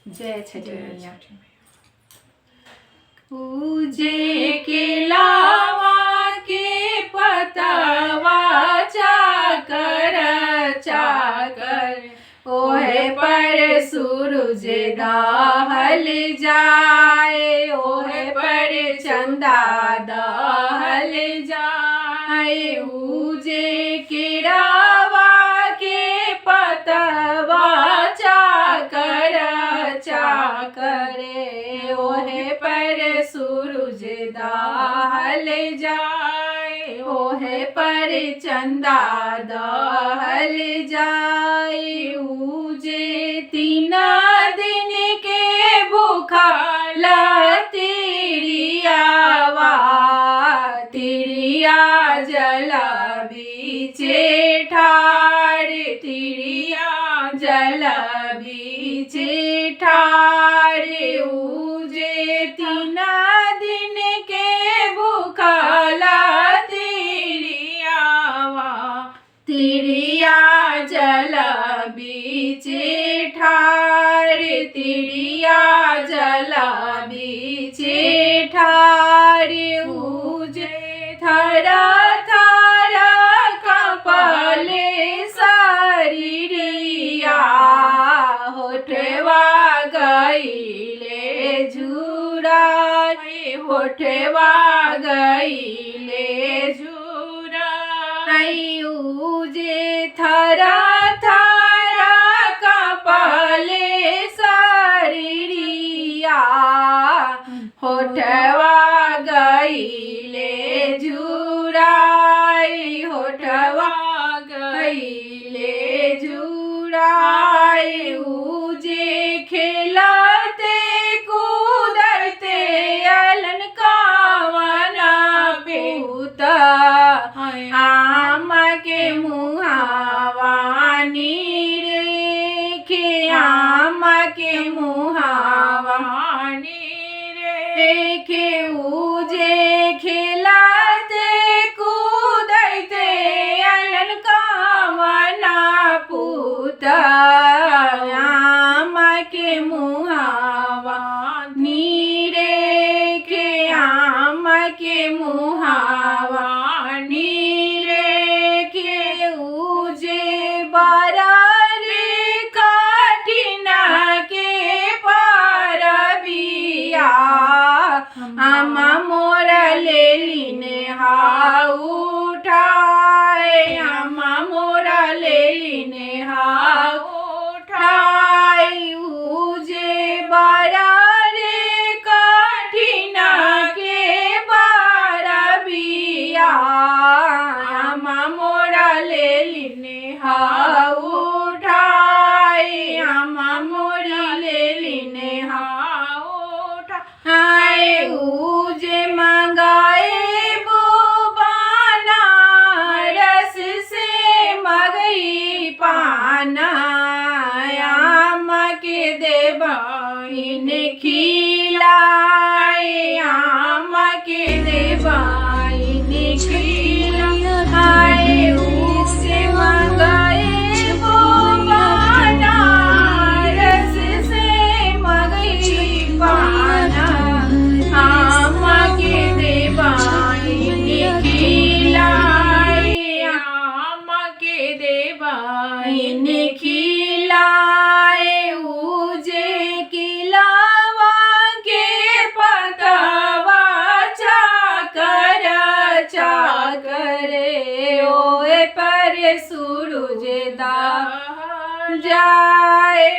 जय छठी मैया। पूजे के लावा के पतवा चाकर चाकर ओहे पर सूरज दहल जाए, ओहे पर चंदा दहल जाए। उजे के रावा के पतवा चाकर चाकर ओहे पर सूरज दहल जाए, ओहे पर चंदा दहल जाए। उजे 3 दिन के भूखला तिरियावा, तिरिया जल बीचे ठाड़, तिरिया जल बीचे ठाड़। उजे 3 दिन के भूखला तिरियावा, तिरिया जल बीचे ठाड़, तिरिया जल बीचे ठाड़। उजे थरा थरा कपले शरीरिया, होठवा गईले झुराई, होठवा गईले झुराई। उजे थरा थरा कपले शरीरिया, होठवा गईले झुराई, होठवा गईले झुराई। उजे खेलते कूदते अलन कावना पेउत, आम के मुहावा नीरे, आम के मुहावा नीरे। उजे खेलते कूदते अलन कावना पूत, आम के मुहावा नीरे के, आम के मुहावा नीरे के। उजे बारारे काठिना के पारबिया, आमा मोरा लेलिने हा उठाए, आमा मोरा लेलिने हा उठाए। उजे बारारे काठिना के पारबिया, आमा मोरा लेलिने हा उठाए, आमा मोरा लेलिने हा उठाए। उजे मंगाए बुबाना रस से मगई पाना, आम के देवाइन खिलाए, आम के देवाइन खिलाए। उसे मंगाए बुबाना रस से मगई पाना, आम के देवाइन खिलाए, आम के देवाइन खिलाए। उजे किलावा के पतवा चाकर चाकर ओए पर सूरज दहल जाए।